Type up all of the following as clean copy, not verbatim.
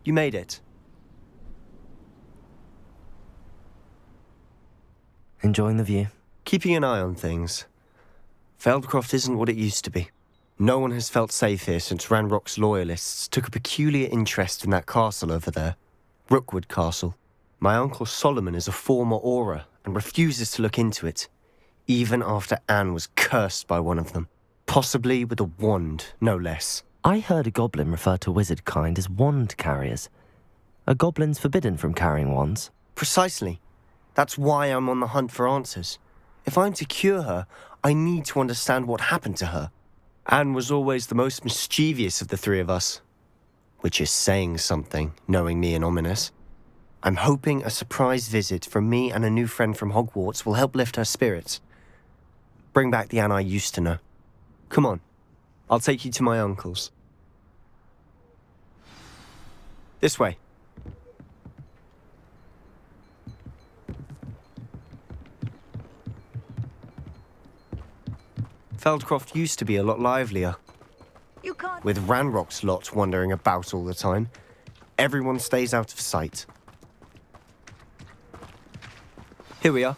You made it. Enjoying the view? Keeping an eye on things. Feldcroft isn't what it used to be. No one has felt safe here since Ranrock's loyalists took a peculiar interest in that castle over there. Rookwood Castle. My uncle Solomon is a former Auror and refuses to look into it, even after Anne was cursed by one of them. Possibly with a wand, no less. I heard a goblin refer to wizard kind as wand carriers. Are goblins forbidden from carrying wands? Precisely. That's why I'm on the hunt for answers. If I'm to cure her, I need to understand what happened to her. Anne was always the most mischievous of the three of us. Which is saying something, knowing me and Ominous. I'm hoping a surprise visit from me and a new friend from Hogwarts will help lift her spirits. Bring back the Anne I used to know. Come on, I'll take you to my uncle's. This way. Feldcroft used to be a lot livelier. You can't... With Ranrock's lot wandering about all the time, everyone stays out of sight. Here we are.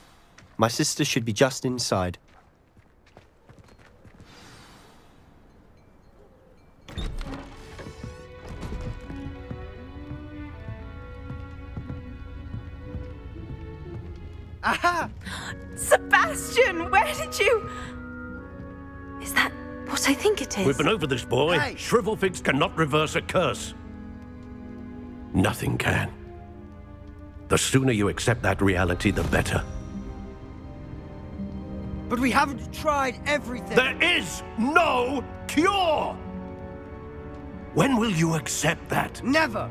My sister should be just inside. Aha! Sebastian, where did you... Is that what I think it is? We've been over this, boy. Hey. Shrivelfigs cannot reverse a curse. Nothing can. The sooner you accept that reality, the better. But we haven't tried everything. There is no cure! When will you accept that? Never.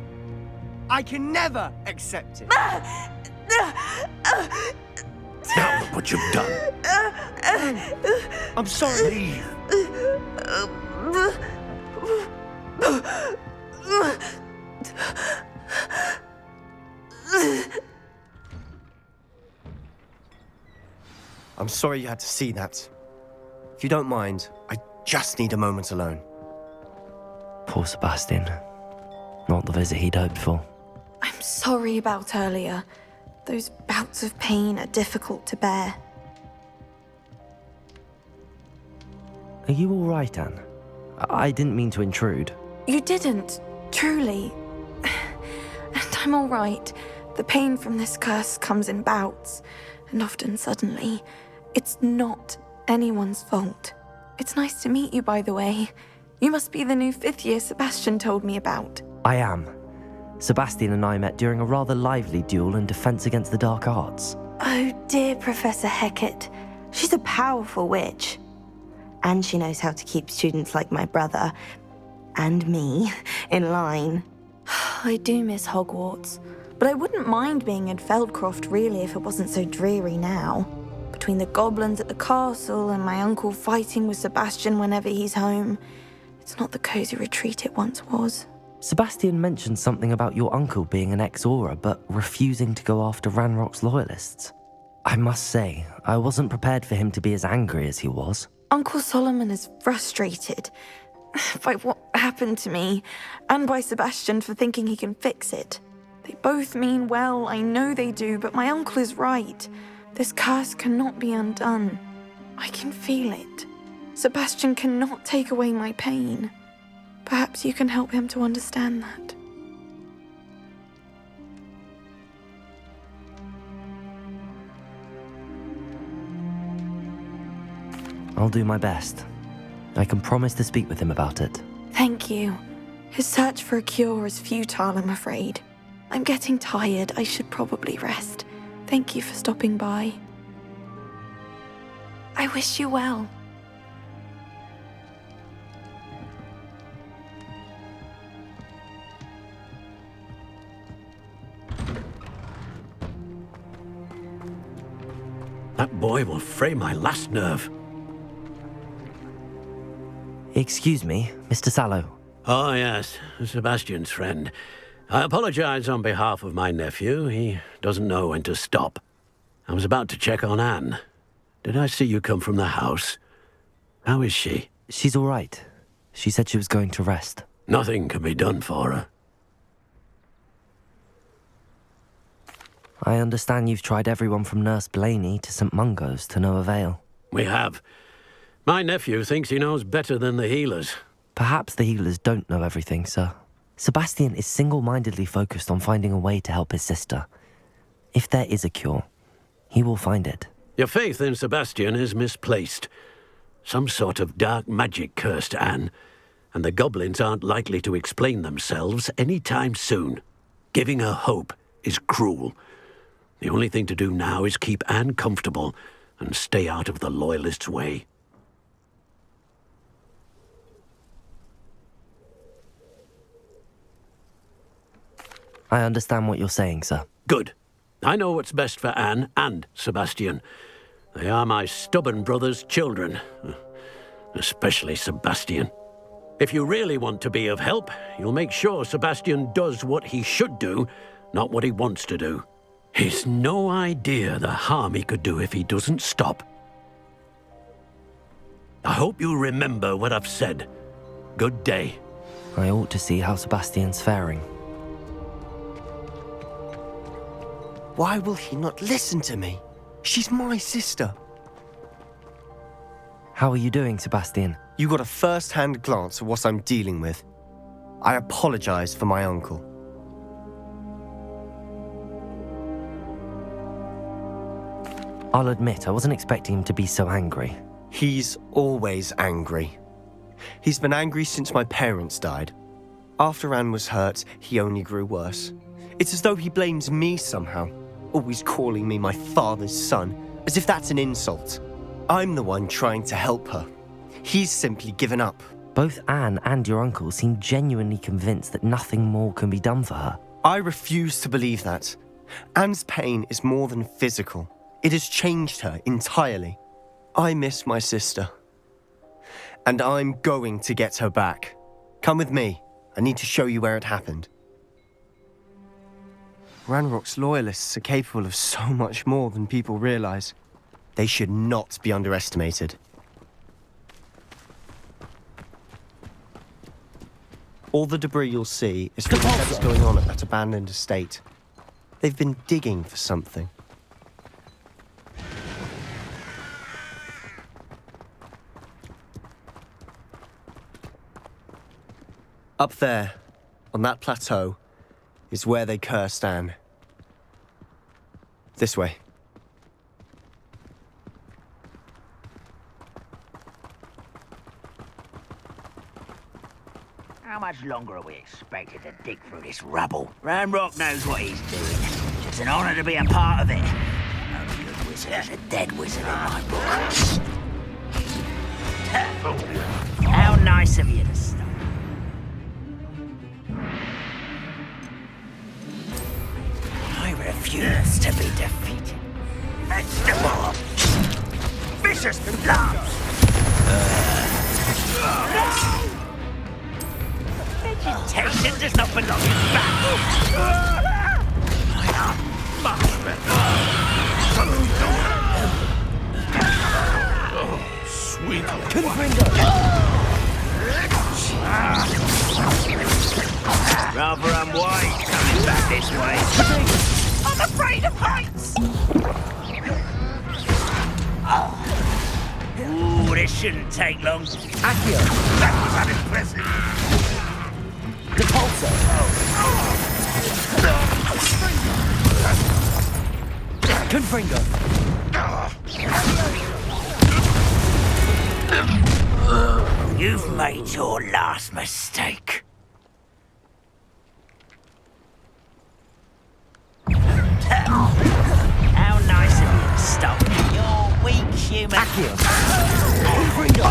I can never accept it. Now look what you've done. I'm sorry. Leave. I'm sorry you had to see that. If you don't mind, I just need a moment alone. Poor Sebastian. Not the visit he'd hoped for. I'm sorry about earlier. Those bouts of pain are difficult to bear. Are you all right, Anne? I didn't mean to intrude. You didn't, truly. And I'm all right. The pain from this curse comes in bouts, and often suddenly. It's not anyone's fault. It's nice to meet you, by the way. You must be the new 5th year Sebastian told me about. I am. Sebastian and I met during a rather lively duel in Defense Against the Dark Arts. Oh, dear Professor Hecat. She's a powerful witch. And she knows how to keep students like my brother, and me, in line. I do miss Hogwarts, but I wouldn't mind being in Feldcroft, really, if it wasn't so dreary now. Between the goblins at the castle and my uncle fighting with Sebastian whenever he's home, it's not the cozy retreat it once was. Sebastian mentioned something about your uncle being an ex-Auror, but refusing to go after Ranrock's loyalists. I must say, I wasn't prepared for him to be as angry as he was. Uncle Solomon is frustrated by what happened to me, and by Sebastian for thinking he can fix it. They both mean well, I know they do, but my uncle is right. This curse cannot be undone. I can feel it. Sebastian cannot take away my pain. Perhaps you can help him to understand that. I'll do my best. I can promise to speak with him about it. Thank you. His search for a cure is futile, I'm afraid. I'm getting tired. I should probably rest. Thank you for stopping by. I wish you well. That boy will fray my last nerve. Excuse me, Mr. Sallow. Oh, yes, Sebastian's friend. I apologize on behalf of my nephew. He doesn't know when to stop. I was about to check on Anne. Did I see you come from the house? How is she? She's all right. She said she was going to rest. Nothing can be done for her. I understand you've tried everyone from Nurse Blaney to St. Mungo's to no avail. We have. My nephew thinks he knows better than the healers. Perhaps the healers don't know everything, sir. Sebastian is single-mindedly focused on finding a way to help his sister. If there is a cure, he will find it. Your faith in Sebastian is misplaced. Some sort of dark magic cursed Anne, and the goblins aren't likely to explain themselves any time soon. Giving her hope is cruel. The only thing to do now is keep Anne comfortable and stay out of the Loyalists' way. I understand what you're saying, sir. Good. I know what's best for Anne and Sebastian. They are my stubborn brother's children. Especially Sebastian. If you really want to be of help, you'll make sure Sebastian does what he should do, not what he wants to do. He's no idea the harm he could do if he doesn't stop. I hope you remember what I've said. Good day. I ought to see how Sebastian's faring. Why will he not listen to me? She's my sister. How are you doing, Sebastian? You got a first-hand glance at what I'm dealing with. I apologize for my uncle. I'll admit, I wasn't expecting him to be so angry. He's always angry. He's been angry since my parents died. After Anne was hurt, he only grew worse. It's as though he blames me somehow, always calling me my father's son, as if that's an insult. I'm the one trying to help her. He's simply given up. Both Anne and your uncle seem genuinely convinced that nothing more can be done for her. I refuse to believe that. Anne's pain is more than physical. It has changed her entirely. I miss my sister. And I'm going to get her back. Come with me. I need to show you where it happened. Ranrock's Loyalists are capable of so much more than people realize. They should not be underestimated. All the debris you'll see is from whatever's going on at that abandoned estate. They've been digging for something. Up there, on that plateau, is where they cursed Anne. This way. How much longer are we expected to dig through this rubble? Ranrock knows what he's doing. It's an honor to be a part of it. No good wizard is a dead wizard in my book. How nice of you to stop. I refuse to be defeated. Vegetable! Vicious gloves! Vegetation does not belong in battle! I am much better. Sweet. Rather unwise coming back this way. I'm afraid of heights! Ooh, this shouldn't take long. Accio. That was unimpressive. Repulsor. Confringo. You've made your last mistake. How nice of you to stop. You're weak, human. Accio. Confringo.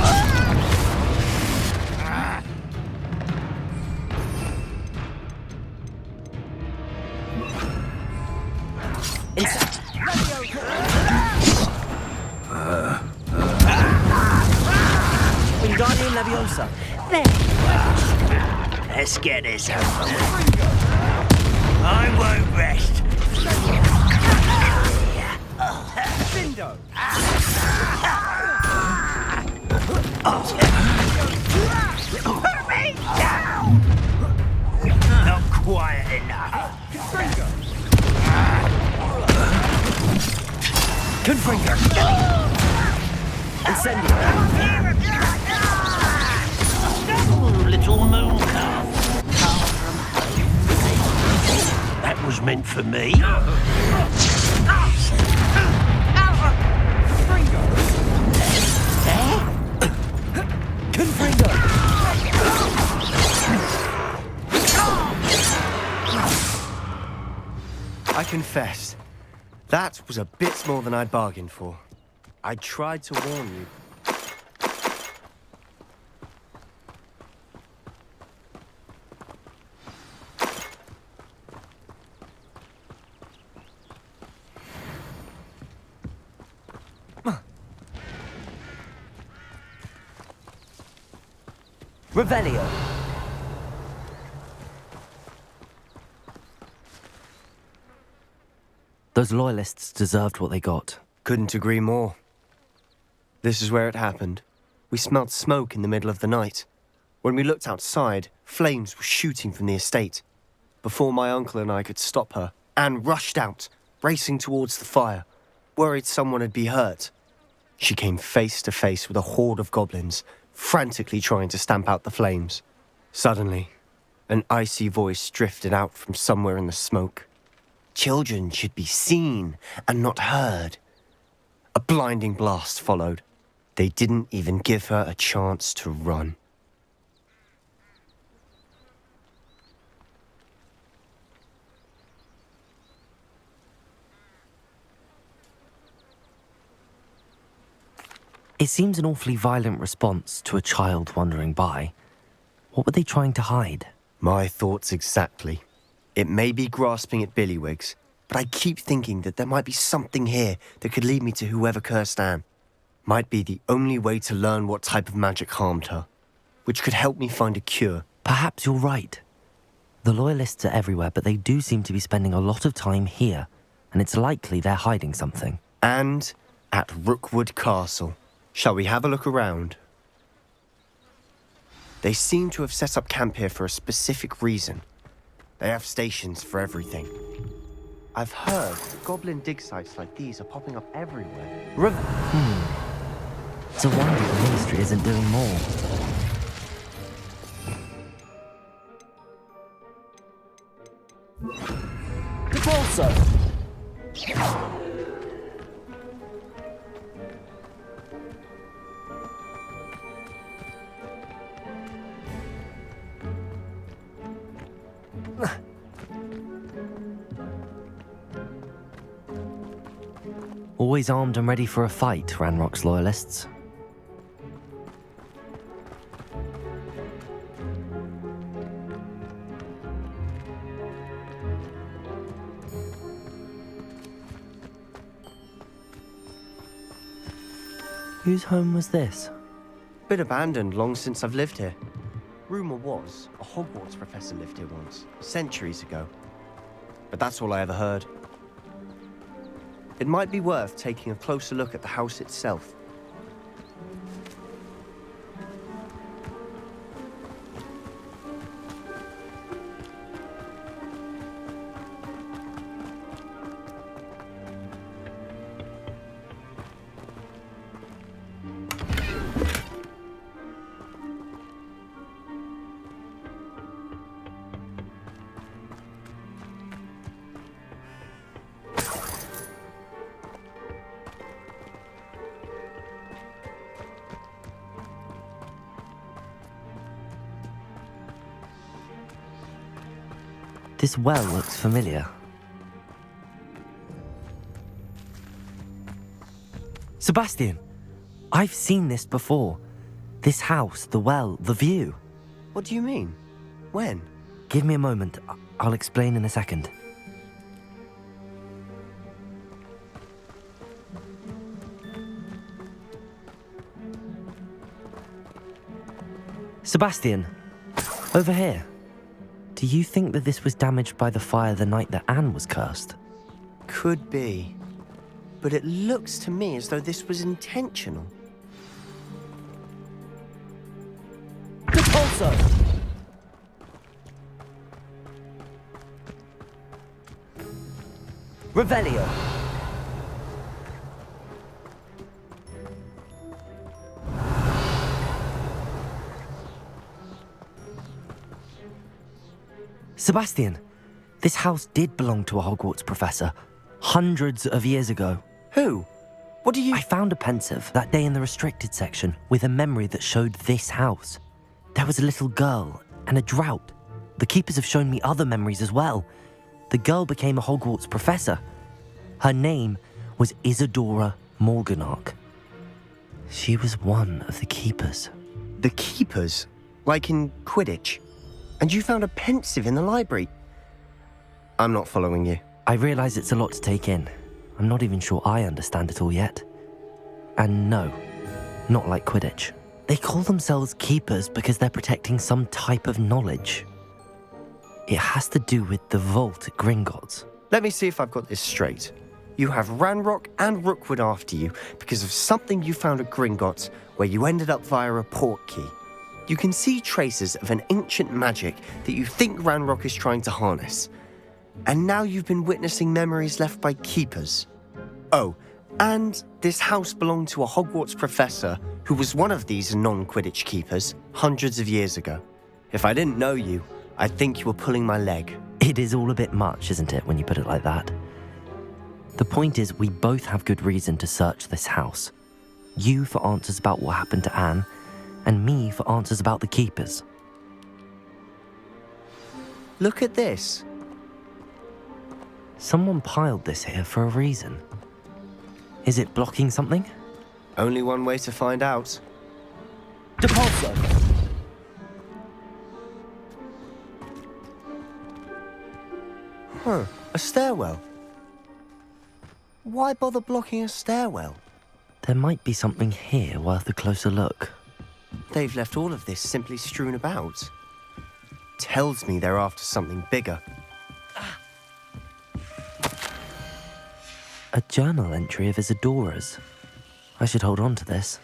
Wingardium Leviosa. Let's get this over with. I won't rest. Bindo. Put me down! Not quiet enough. Confringo! Incendio! Oh, little moon calf. Far from home. That was meant for me. Confringo! I confess, that was a bit more than I'd bargained for. I tried to warn you. Revelio! Those loyalists deserved what they got. Couldn't agree more. This is where it happened. We smelled smoke in the middle of the night. When we looked outside, flames were shooting from the estate. Before my uncle and I could stop her, Anne rushed out, racing towards the fire, worried someone had been hurt. She came face to face with a horde of goblins, frantically trying to stamp out the flames. Suddenly, an icy voice drifted out from somewhere in the smoke. Children should be seen and not heard. A blinding blast followed. They didn't even give her a chance to run. It seems an awfully violent response to a child wandering by. What were they trying to hide? My thoughts exactly. It may be grasping at Billywigs, but I keep thinking that there might be something here that could lead me to whoever cursed Anne. Might be the only way to learn what type of magic harmed her, which could help me find a cure. Perhaps you're right. The loyalists are everywhere, but they do seem to be spending a lot of time here, and it's likely they're hiding something. And at Rookwood Castle. Shall we have a look around? They seem to have set up camp here for a specific reason. They have stations for everything. I've heard goblin dig sites like these are popping up everywhere. It's a wonder the ministry isn't doing more. Repulso! Always armed and ready for a fight, Ranrock's loyalists. Whose home was this? Been abandoned long since I've lived here. Rumour was, a Hogwarts professor lived here once, centuries ago. But that's all I ever heard. It might be worth taking a closer look at the house itself. This well looks familiar. Sebastian! I've seen this before. This house, the well, the view. What do you mean? When? Give me a moment. I'll explain in a second. Sebastian, over here. Do you think that this was damaged by the fire the night that Anne was cursed? Could be. But it looks to me as though this was intentional. Repulso! Revelio! Sebastian, this house did belong to a Hogwarts professor, hundreds of years ago. Who? What do you... I found a pensive that day in the restricted section with a memory that showed this house. There was a little girl and a drought. The keepers have shown me other memories as well. The girl became a Hogwarts professor. Her name was Isadora Morganach. She was one of the keepers. The keepers? Like in Quidditch? And you found a pensive in the library? I'm not following you. I realise it's a lot to take in. I'm not even sure I understand it all yet. And no, not like Quidditch. They call themselves keepers because they're protecting some type of knowledge. It has to do with the vault at Gringotts. Let me see if I've got this straight. You have Ranrock and Rookwood after you because of something you found at Gringotts where you ended up via a portkey. You can see traces of an ancient magic that you think Ranrock is trying to harness. And now you've been witnessing memories left by keepers. Oh, and this house belonged to a Hogwarts professor who was one of these non-Quidditch keepers hundreds of years ago. If I didn't know you, I'd think you were pulling my leg. It is all a bit much, isn't it, when you put it like that? The point is, we both have good reason to search this house. You for answers about what happened to Anne, and me for answers about the keepers. Look at this. Someone piled this here for a reason. Is it blocking something? Only one way to find out. Depulso! Huh, a stairwell. Why bother blocking a stairwell? There might be something here worth a closer look. They've left all of this simply strewn about. Tells me they're after something bigger. A journal entry of Isadora's. I should hold on to this.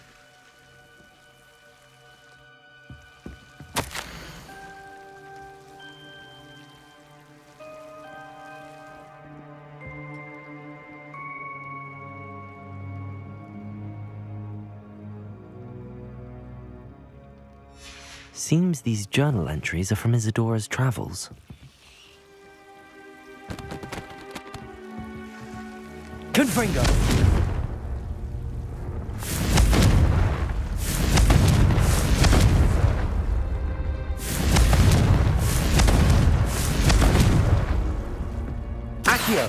Seems these journal entries are from Isadora's travels. Confringo! Accio!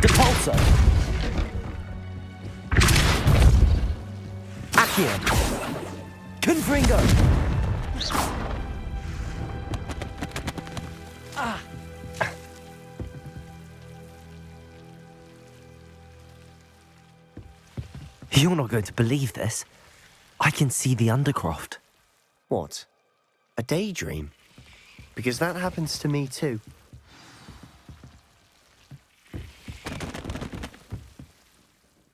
Depulso! Accio! Confringo! You're not going to believe this. I can see the Undercroft. What? A daydream? Because that happens to me too.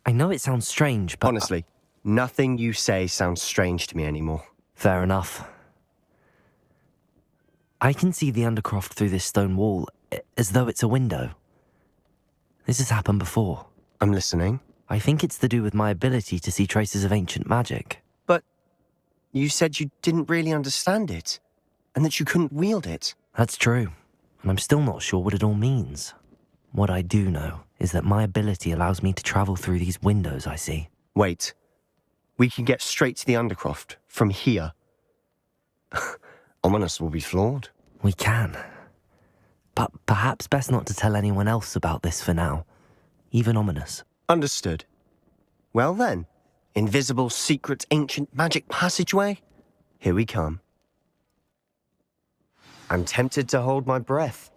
I know it sounds strange, but... Honestly, nothing you say sounds strange to me anymore. Fair enough. I can see the Undercroft through this stone wall, as though it's a window. This has happened before. I'm listening. I think it's to do with my ability to see traces of ancient magic. But you said you didn't really understand it, and that you couldn't wield it. That's true, and I'm still not sure what it all means. What I do know is that my ability allows me to travel through these windows I see. Wait. We can get straight to the Undercroft from here. Ominous will be floored. We can. But perhaps best not to tell anyone else about this for now. Even Ominous. Understood. Well then, invisible, secret, ancient magic passageway? Here we come. I'm tempted to hold my breath.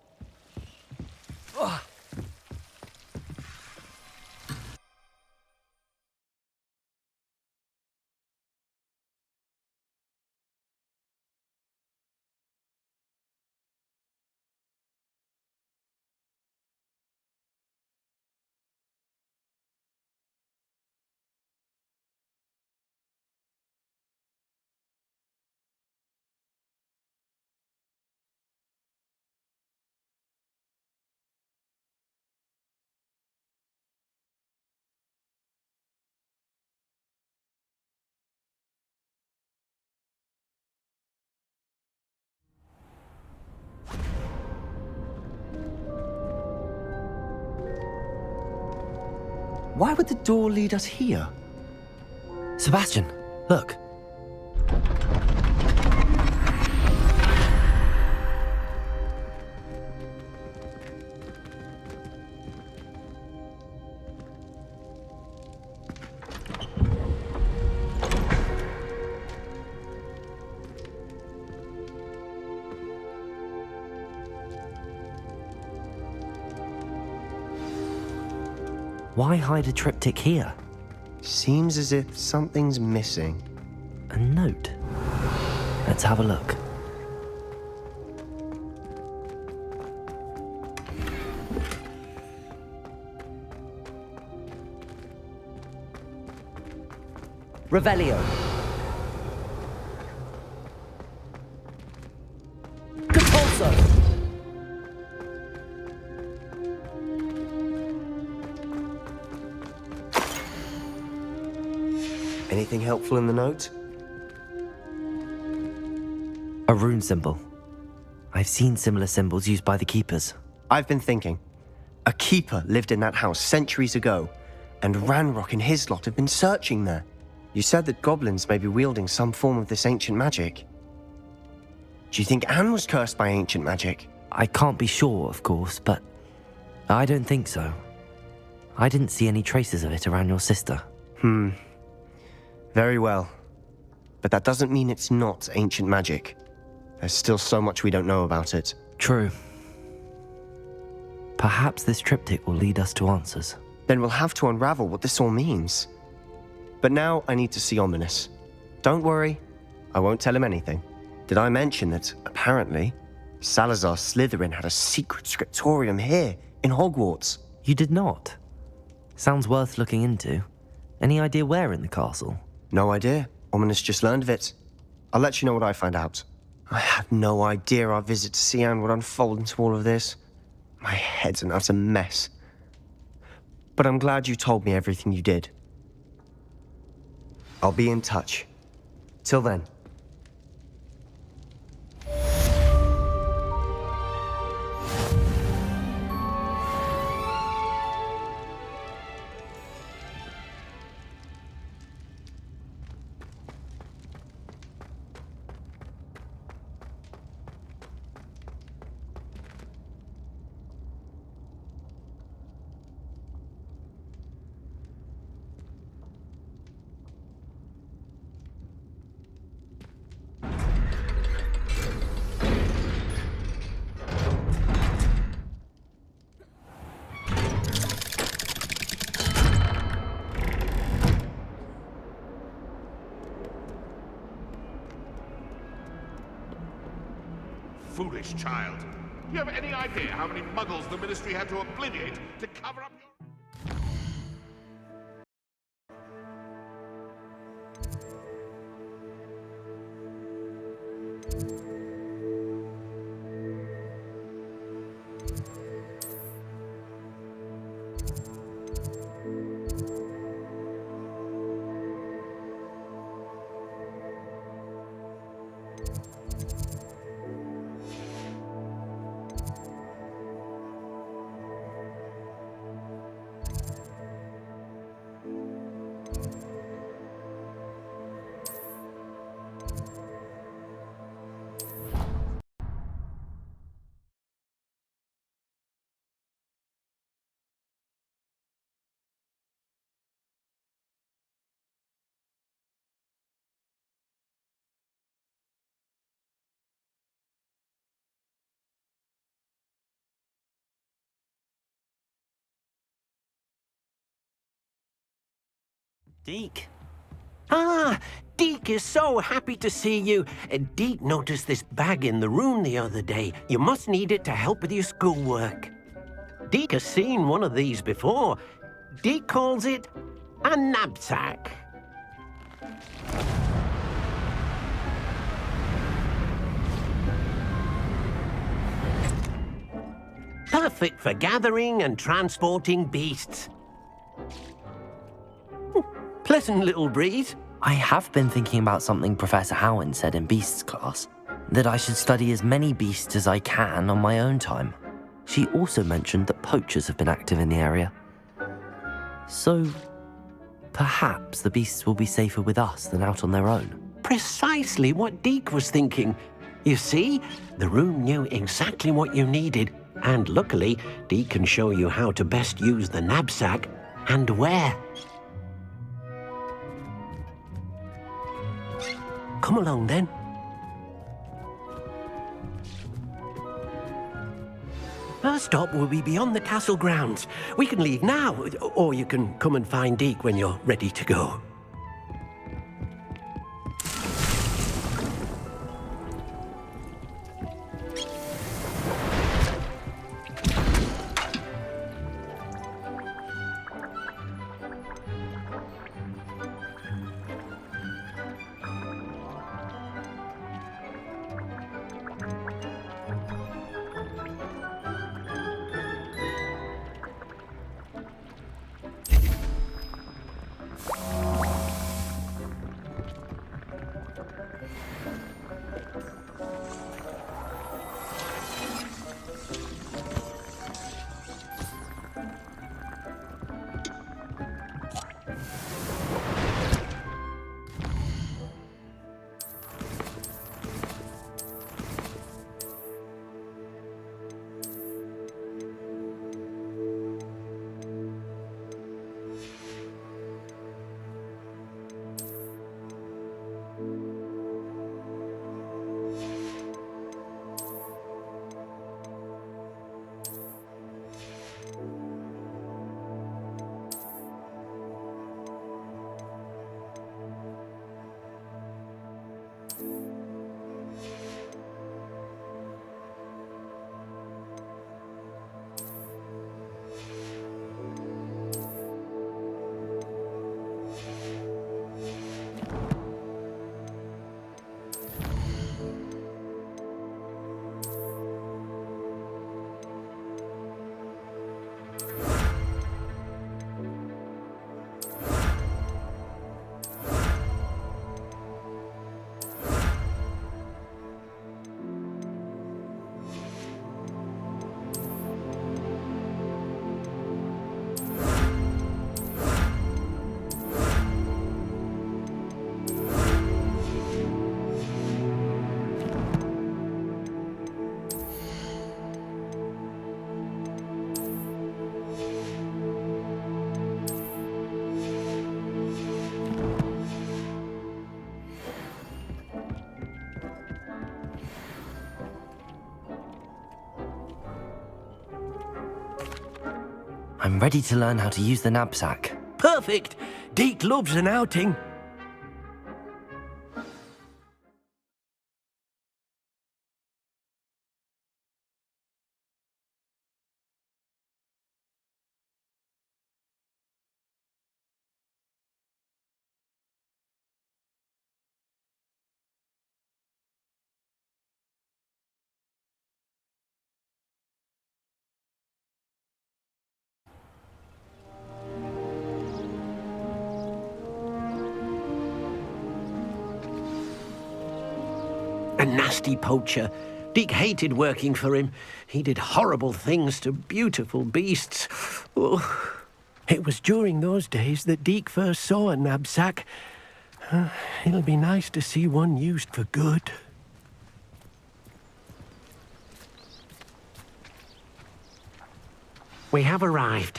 Why would the door lead us here? Sebastian, look. Why hide a triptych here? Seems as if something's missing. A note. Let's have a look. Revelio. Compulso. Anything helpful in the note? A rune symbol. I've seen similar symbols used by the keepers. I've been thinking. A keeper lived in that house centuries ago, and Ranrock and his lot have been searching there. You said that goblins may be wielding some form of this ancient magic. Do you think Anne was cursed by ancient magic? I can't be sure, of course, but I don't think so. I didn't see any traces of it around your sister. Very well. But that doesn't mean it's not ancient magic. There's still so much we don't know about it. True. Perhaps this triptych will lead us to answers. Then we'll have to unravel what this all means. But now I need to see Ominous. Don't worry, I won't tell him anything. Did I mention that, apparently, Salazar Slytherin had a secret scriptorium here in Hogwarts? You did not? Sounds worth looking into. Any idea where in the castle? No idea. Ominous just learned of it. I'll let you know what I find out. I had no idea our visit to Cian would unfold into all of this. My head's an utter mess. But I'm glad you told me everything you did. I'll be in touch. Till then. Foolish child. Do you have any idea how many muggles the Ministry had to obliterate to cover up your... Deke. Ah, Deke is so happy to see you. Deke noticed this bag in the room the other day. You must need it to help with your schoolwork. Deke has seen one of these before. Deke calls it a knapsack. Perfect for gathering and transporting beasts. Pleasant little breeze. I have been thinking about something Professor Howin said in Beasts class, that I should study as many beasts as I can on my own time. She also mentioned that poachers have been active in the area. So, perhaps the beasts will be safer with us than out on their own. Precisely what Deke was thinking. You see, the room knew exactly what you needed, and luckily, Deke can show you how to best use the knapsack and where. Come along then. Our stop will be beyond the castle grounds. We can leave now, or you can come and find Deke when you're ready to go. I'm ready to learn how to use the knapsack. Perfect! Deke loves an outing. A nasty poacher. Deke hated working for him. He did horrible things to beautiful beasts. Oh. It was during those days that Deke first saw a knapsack. It'll be nice to see one used for good. We have arrived.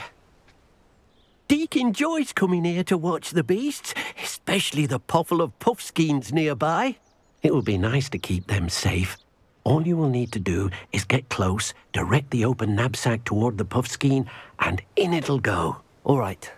Deke enjoys coming here to watch the beasts, especially the poffle of puffskeins nearby. It will be nice to keep them safe. All you will need to do is get close, direct the open knapsack toward the puffskein, and in it'll go. All right.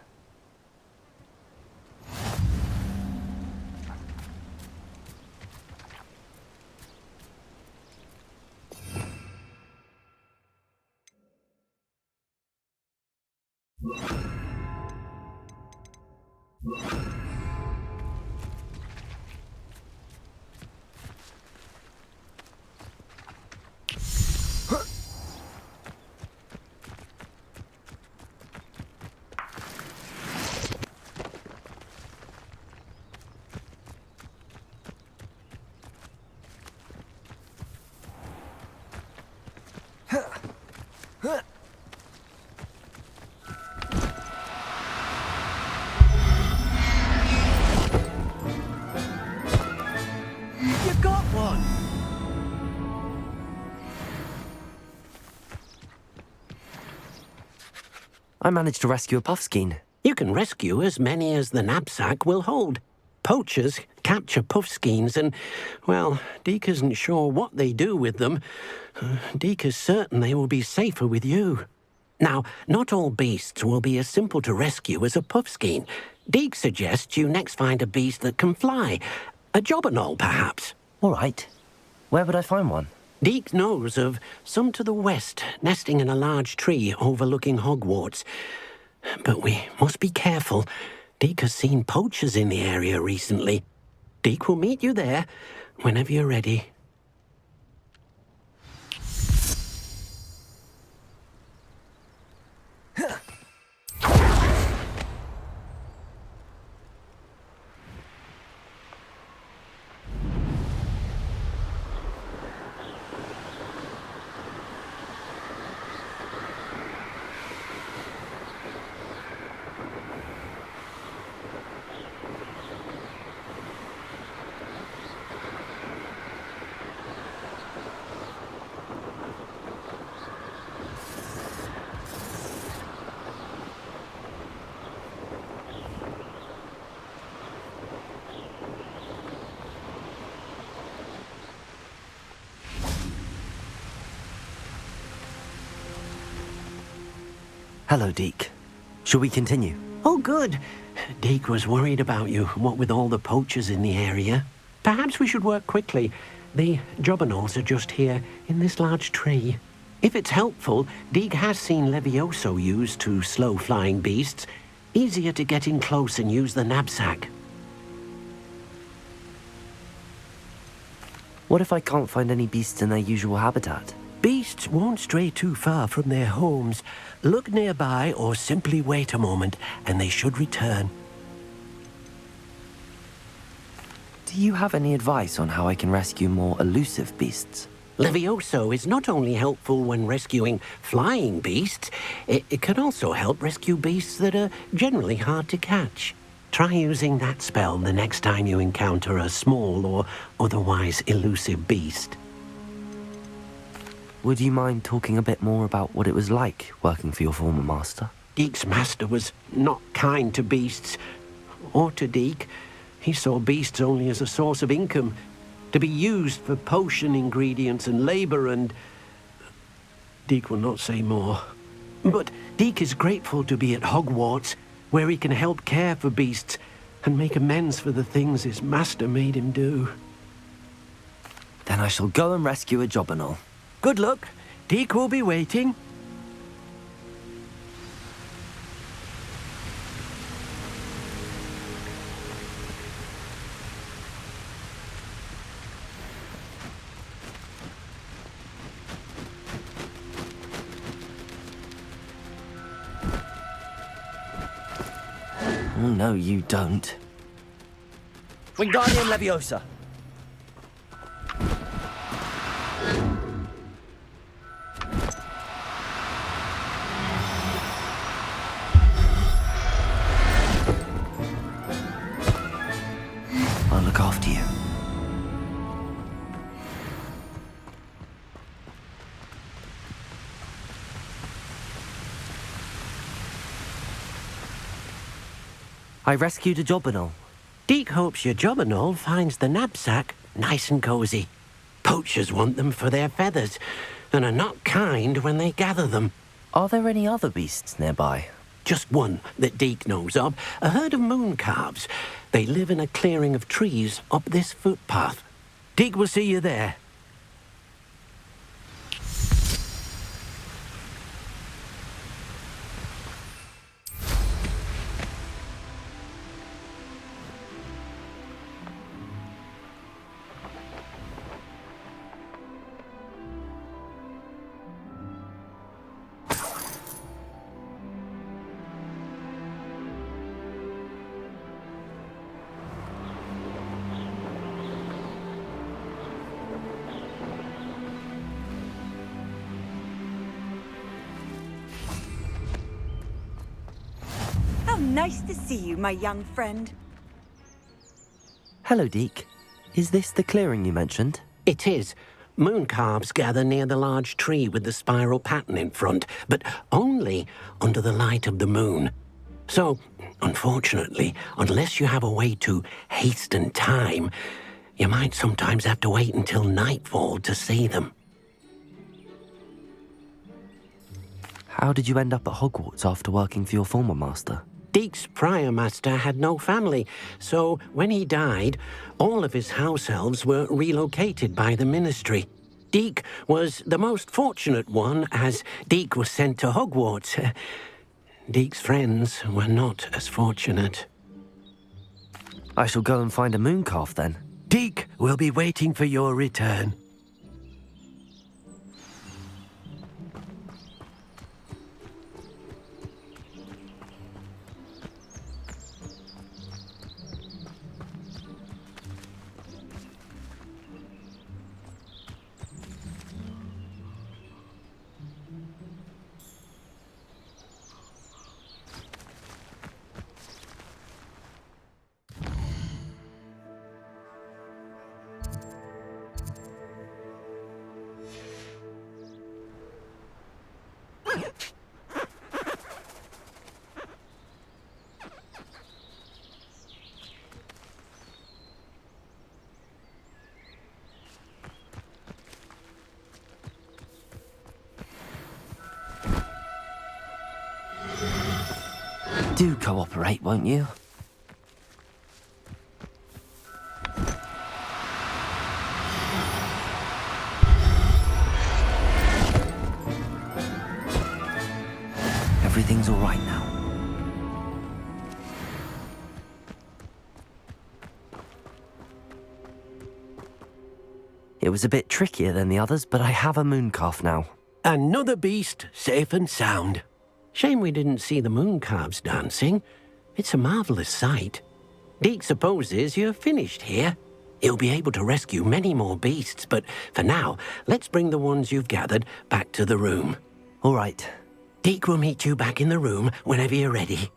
I managed to rescue a puffskein. You can rescue as many as the knapsack will hold. Poachers capture puffskeins and, well, Deke isn't sure what they do with them. Deke is certain they will be safer with you. Now, not all beasts will be as simple to rescue as a puffskein. Deke suggests you next find a beast that can fly. A jobberknoll, perhaps. All right. Where would I find one? Deke knows of some to the west, nesting in a large tree overlooking Hogwarts. But we must be careful. Deke has seen poachers in the area recently. Deke will meet you there whenever you're ready. Hello, Deke. Shall we continue? Oh, good. Deke was worried about you, what with all the poachers in the area. Perhaps we should work quickly. The jobberknolls are just here, in this large tree. If it's helpful, Deke has seen Levioso used to slow flying beasts. Easier to get in close and use the knapsack. What if I can't find any beasts in their usual habitat? Beasts won't stray too far from their homes. Look nearby or simply wait a moment, and they should return. Do you have any advice on how I can rescue more elusive beasts? Levioso is not only helpful when rescuing flying beasts, it can also help rescue beasts that are generally hard to catch. Try using that spell the next time you encounter a small or otherwise elusive beast. Would you mind talking a bit more about what it was like working for your former master? Deke's master was not kind to beasts, or to Deke. He saw beasts only as a source of income, to be used for potion ingredients and labor, and Deke will not say more. But Deke is grateful to be at Hogwarts, where he can help care for beasts and make amends for the things his master made him do. Then I shall go and rescue a jobberknoll. Good luck. Deke will be waiting. Oh, no, you don't. Wingardium Leviosa. I'll look after you. I rescued a jobberknoll. Deke hopes your jobberknoll finds the knapsack nice and cozy. Poachers want them for their feathers, and are not kind when they gather them. Are there any other beasts nearby? Just one that Deke knows of, a herd of moon calves. They live in a clearing of trees up this footpath. Deke will see you there. Nice to see you, my young friend. Hello, Deke. Is this the clearing you mentioned? It is. Mooncalves gather near the large tree with the spiral pattern in front, but only under the light of the moon. So, unfortunately, unless you have a way to hasten time, you might sometimes have to wait until nightfall to see them. How did you end up at Hogwarts after working for your former master? Deek's prior master had no family, so when he died, all of his house elves were relocated by the ministry. Deek was the most fortunate one, as Deek was sent to Hogwarts. Deek's friends were not as fortunate. I shall go and find a mooncalf then. Deek will be waiting for your return. Do cooperate, won't you? Everything's all right now. It was a bit trickier than the others, but I have a mooncalf now. Another beast, safe and sound. Shame we didn't see the mooncalves dancing. It's a marvelous sight. Deek supposes you're finished here. He'll be able to rescue many more beasts, but for now, let's bring the ones you've gathered back to the room. All right. Deek will meet you back in the room whenever you're ready.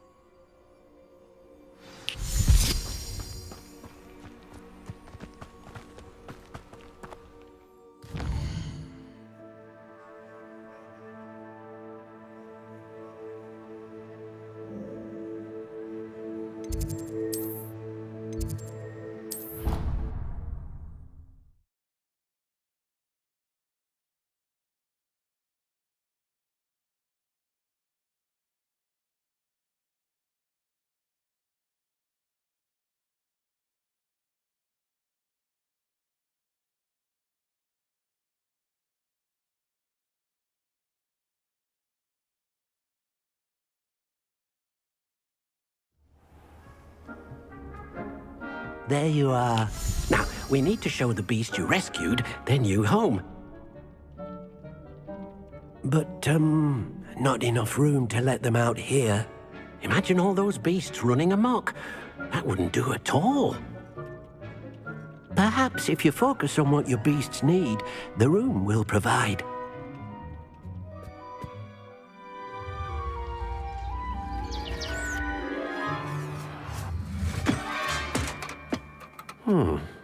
There you are. Now, we need to show the beast you rescued their new home. But, not enough room to let them out here. Imagine all those beasts running amok. That wouldn't do at all. Perhaps if you focus on what your beasts need, the room will provide.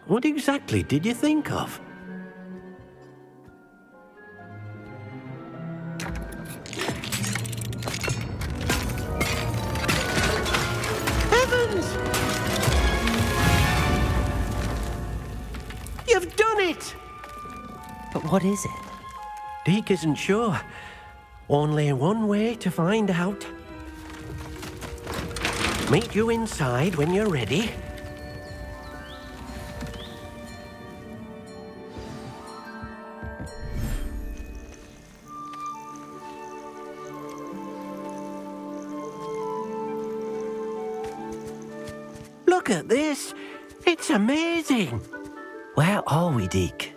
What exactly did you think of? Heavens! You've done it! But what is it? Deek isn't sure. Only one way to find out. Meet you inside when you're ready. Look at this. It's amazing. Where are we, Deek?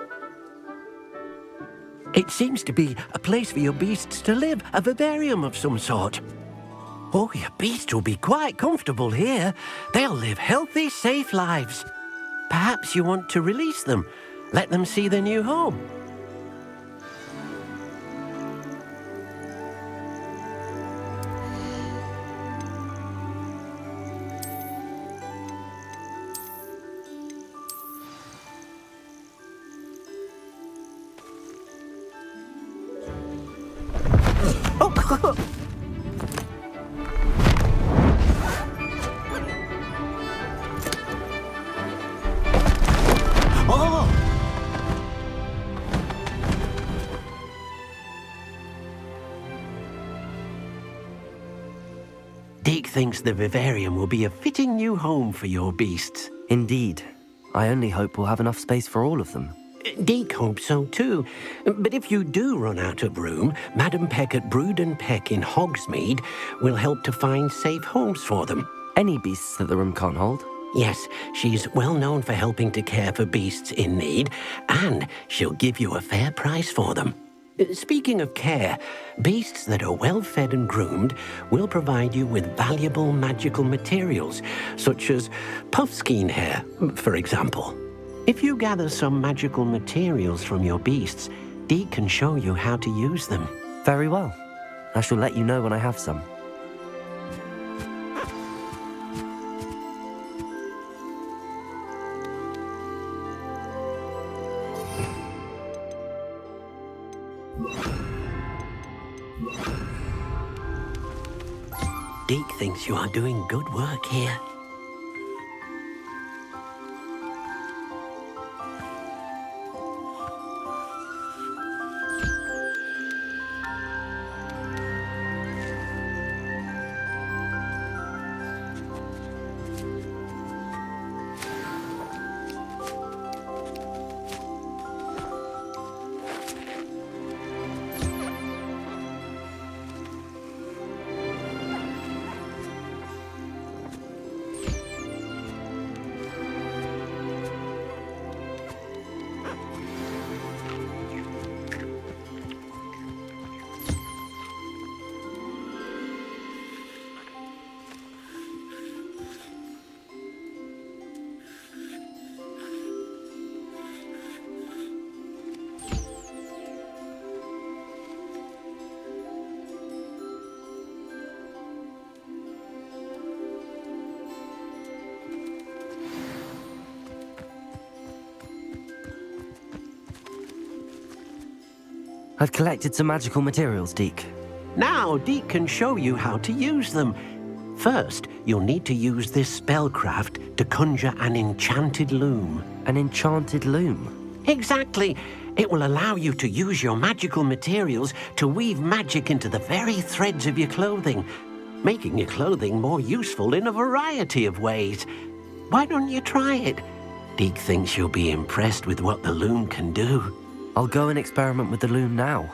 It seems to be a place for your beasts to live, a vivarium of some sort. Oh, your beasts will be quite comfortable here. They'll live healthy, safe lives. Perhaps you want to release them, let them see their new home. Oh! Deke thinks the vivarium will be a fitting new home for your beasts. Indeed. I only hope we'll have enough space for all of them. Deke hopes so too. But if you do run out of room, Madam Peck at Brood and Peck in Hogsmeade will help to find safe homes for them. Any beasts that the room can't hold? Yes, she's well known for helping to care for beasts in need, and she'll give you a fair price for them. Speaking of care, beasts that are well fed and groomed will provide you with valuable magical materials, such as puffskein hair, for example. If you gather some magical materials from your beasts, Deke can show you how to use them. Very well. I shall let you know when I have some. Deke thinks you are doing good work here. I've collected some magical materials, Deke. Now Deke can show you how to use them. First, you'll need to use this spellcraft to conjure an enchanted loom. An enchanted loom? Exactly. It will allow you to use your magical materials to weave magic into the very threads of your clothing, making your clothing more useful in a variety of ways. Why don't you try it? Deke thinks you'll be impressed with what the loom can do. I'll go and experiment with the loom now.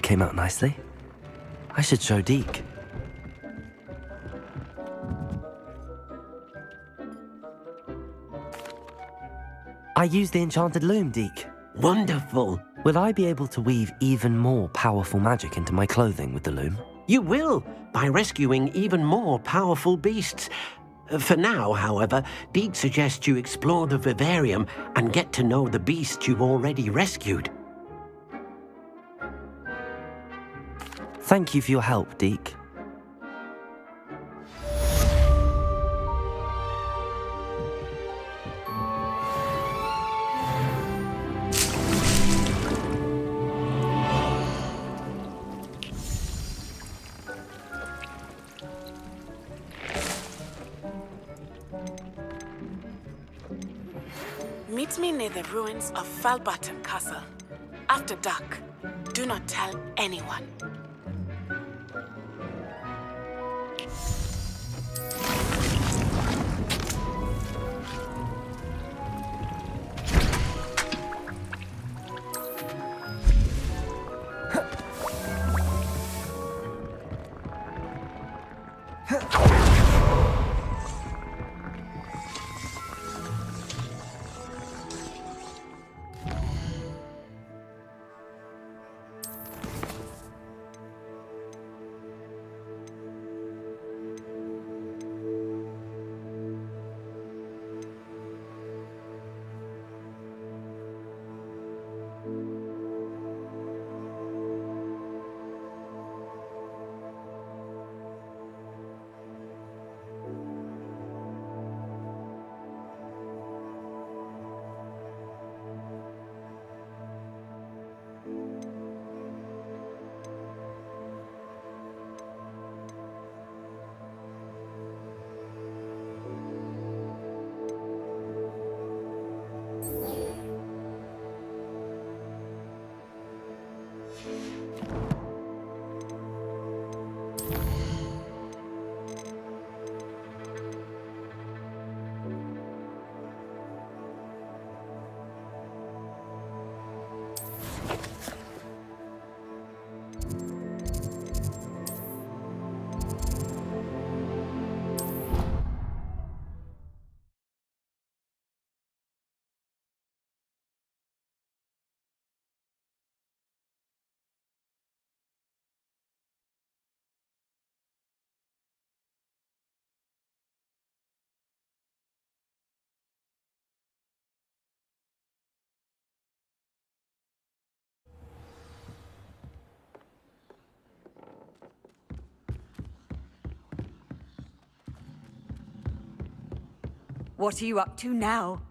came out nicely. I should show Deke. I used the enchanted loom, Deke. Wonderful. Will I be able to weave even more powerful magic into my clothing with the loom? You will, by rescuing even more powerful beasts. For now, however, Deke suggests you explore the vivarium and get to know the beasts you've already rescued. Thank you for your help, Deke. Meet me near the ruins of Falbutton Castle. After dark. Do not tell anyone. What are you up to now?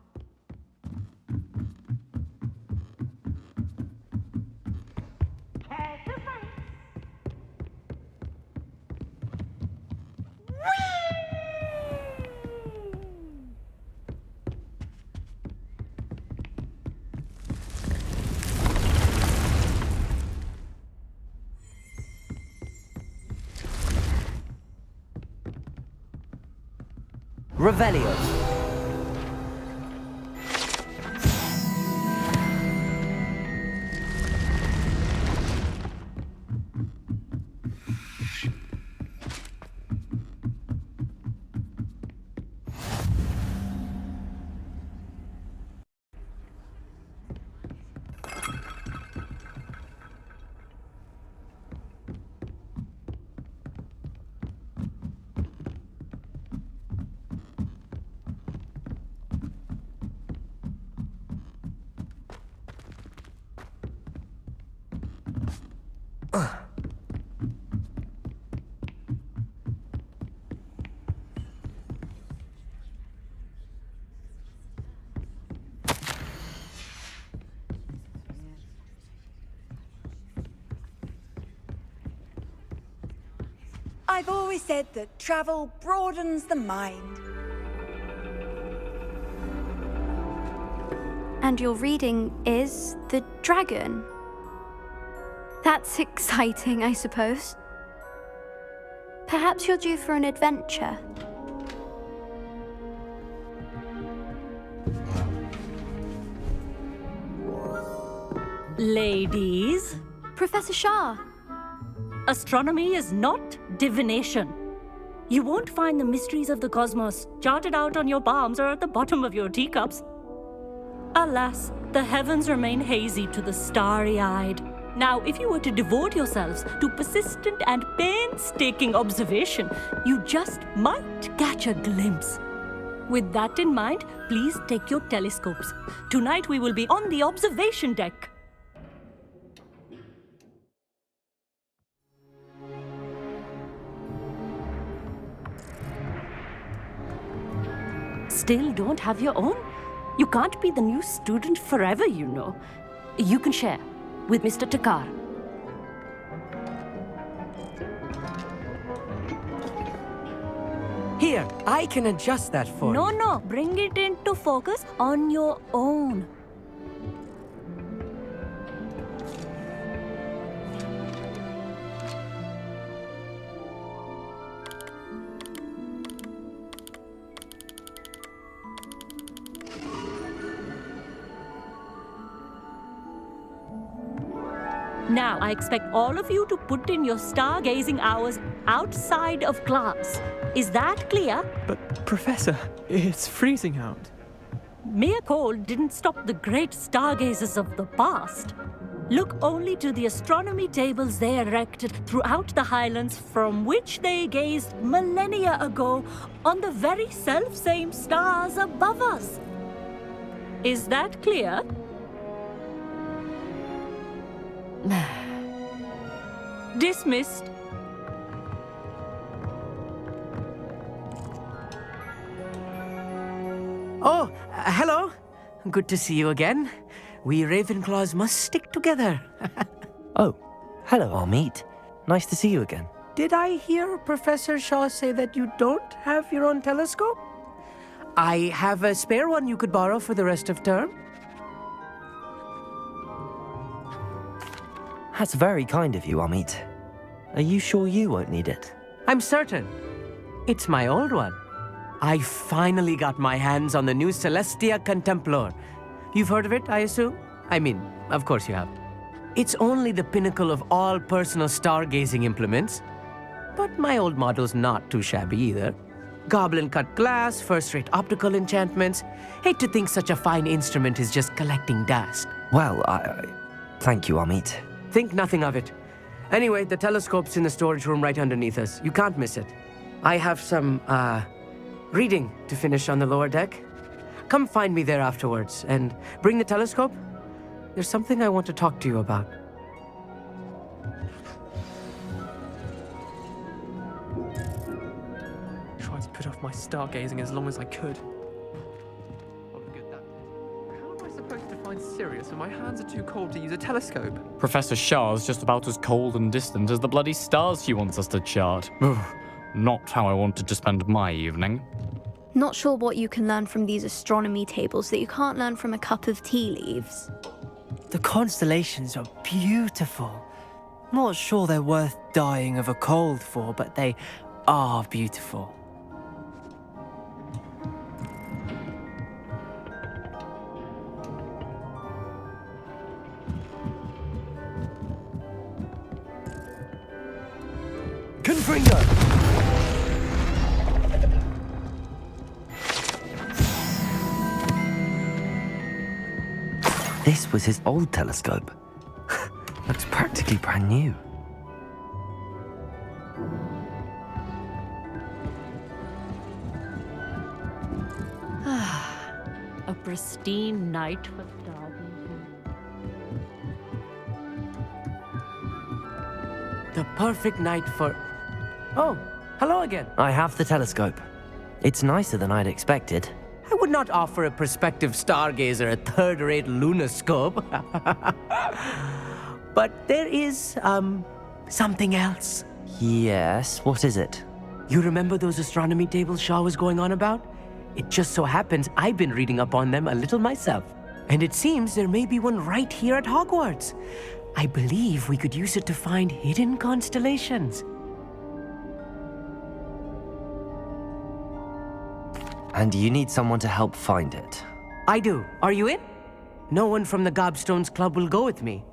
Revelio. I've always said that travel broadens the mind. And your reading is The Dragon. That's exciting, I suppose. Perhaps you're due for an adventure. Ladies, Professor Shah! Astronomy is not divination. You won't find the mysteries of the cosmos charted out on your palms or at the bottom of your teacups. Alas, the heavens remain hazy to the starry-eyed. Now, if you were to devote yourselves to persistent and painstaking observation, you just might catch a glimpse. With that in mind, please take your telescopes. Tonight we will be on the observation deck. Still don't have your own? You can't be the new student forever, you know. You can share with Mr. Takar. Here, I can adjust that for you. No, bring it into focus on your own. Now, I expect all of you to put in your stargazing hours outside of class. Is that clear? But, Professor, it's freezing out. Mere cold didn't stop the great stargazers of the past. Look only to the astronomy tables they erected throughout the highlands from which they gazed millennia ago on the very self-same stars above us. Is that clear? Dismissed. Oh, hello. Good to see you again. We Ravenclaws must stick together. Oh, hello, Amit. Nice to see you again. Did I hear Professor Shaw say that you don't have your own telescope? I have a spare one you could borrow for the rest of term. That's very kind of you, Amit. Are you sure you won't need it? I'm certain. It's my old one. I finally got my hands on the new Celestia Contemplor. You've heard of it, I assume? I mean, of course you have. It's only the pinnacle of all personal stargazing implements. But my old model's not too shabby either. Goblin-cut glass, first-rate optical enchantments. Hate to think such a fine instrument is just collecting dust. Well, thank you, Amit. Think nothing of it. Anyway, the telescope's in the storage room right underneath us. You can't miss it. I have some, reading to finish on the lower deck. Come find me there afterwards, and bring the telescope. There's something I want to talk to you about. Tried to put off my stargazing as long as I could. Supposed to find Sirius when my hands are too cold to use a telescope. Professor Shah's just about as cold and distant as the bloody stars she wants us to chart. Not how I wanted to spend my evening. Not sure what you can learn from these astronomy tables that you can't learn from a cup of tea leaves. The constellations are beautiful. Not sure they're worth dying of a cold for, but they are beautiful. Confringo! This was his old telescope. Looks practically brand new. A pristine night for stargazing. The perfect night for... Oh, hello again. I have the telescope. It's nicer than I'd expected. I would not offer a prospective stargazer a third-rate lunoscope. But there is, something else. Yes, what is it? You remember those astronomy tables Shaw was going on about? It just so happens I've been reading up on them a little myself. And it seems there may be one right here at Hogwarts. I believe we could use it to find hidden constellations. And you need someone to help find it. I do. Are you in? No one from the Gobstones Club will go with me.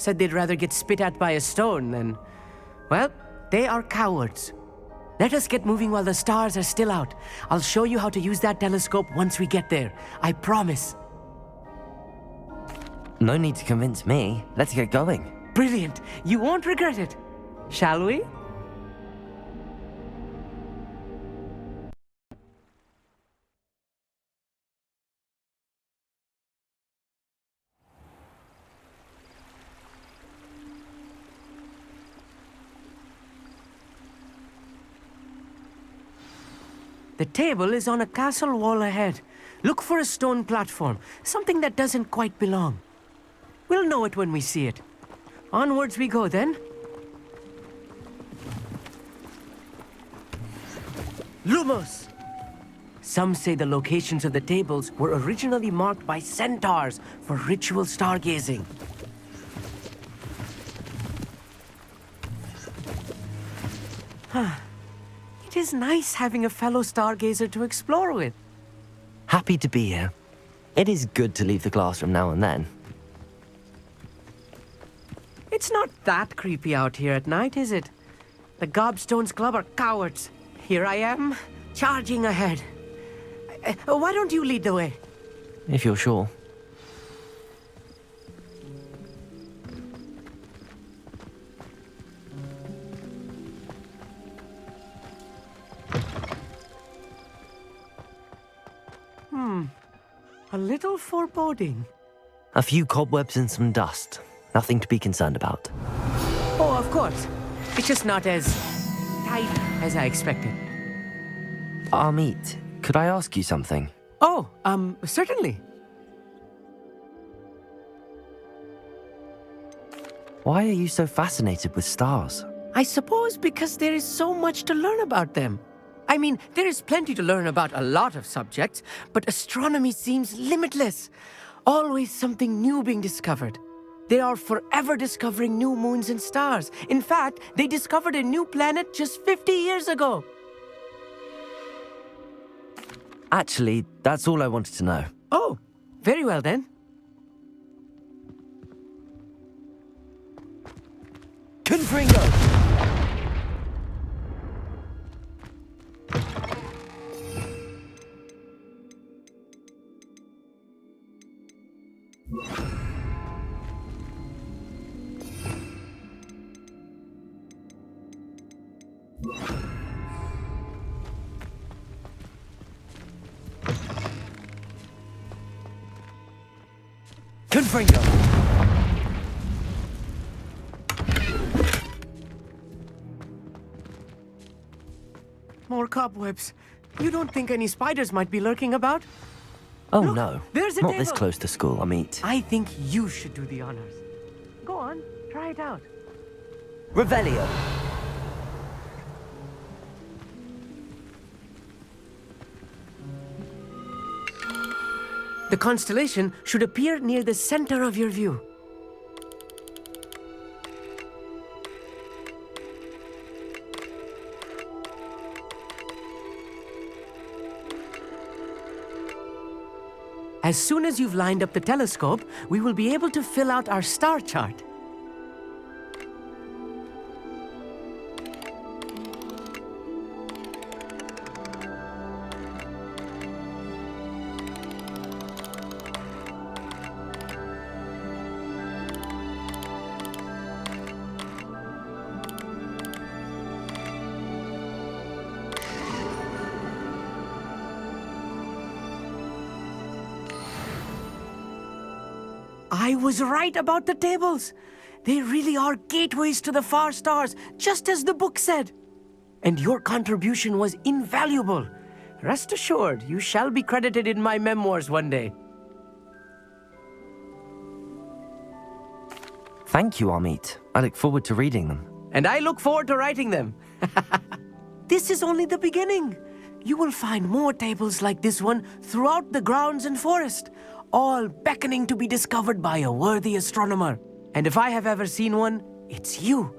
said they'd rather get spit at by a stone than... Well, they are cowards. Let us get moving while the stars are still out. I'll show you how to use that telescope once we get there. I promise. No need to convince me. Let's get going. Brilliant. You won't regret it. Shall we? The table is on a castle wall ahead. Look for a stone platform, something that doesn't quite belong. We'll know it when we see it. Onwards we go then. Lumos! Some say the locations of the tables were originally marked by centaurs for ritual stargazing. It is nice having a fellow stargazer to explore with. Happy to be here. It is good to leave the classroom now and then. It's not that creepy out here at night, is it? The Gobstones Club are cowards. Here I am, charging ahead. Why don't you lead the way? If you're sure. A little foreboding. A few cobwebs and some dust. Nothing to be concerned about. Oh, of course. It's just not as tight as I expected. Amit, could I ask you something? Oh, certainly. Why are you so fascinated with stars? I suppose because there is so much to learn about them. I mean, there is plenty to learn about a lot of subjects, but astronomy seems limitless. Always something new being discovered. They are forever discovering new moons and stars. In fact, they discovered a new planet just 50 years ago. Actually, that's all I wanted to know. Oh, very well then. Confringo! Confringo! More cobwebs. You don't think any spiders might be lurking about? Oh Look, no, there's a not table. this close to school, Amit. I think you should do the honors. Go on, try it out. Revelio! The constellation should appear near the center of your view. As soon as you've lined up the telescope, we will be able to fill out our star chart. I was right about the tables. They really are gateways to the far stars, just as the book said. And your contribution was invaluable. Rest assured, you shall be credited in my memoirs one day. Thank you, Amit. I look forward to reading them. And I look forward to writing them. This is only the beginning. You will find more tables like this one throughout the grounds and forest, all beckoning to be discovered by a worthy astronomer. And if I have ever seen one, it's you.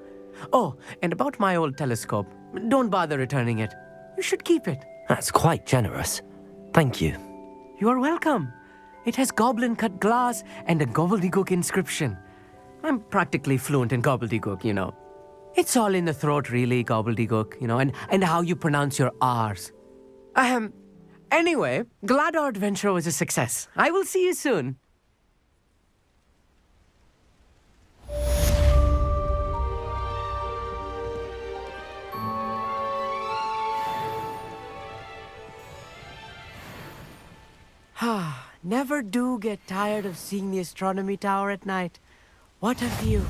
Oh, and about my old telescope, don't bother returning it. You should keep it. That's quite generous. Thank you. You are welcome. It has goblin-cut glass and a gobbledygook inscription. I'm practically fluent in gobbledygook, you know. It's all in the throat, really, gobbledygook, you know, and how you pronounce your R's. Anyway, glad our adventure was a success. I will see you soon. Never do get tired of seeing the astronomy tower at night. What a view.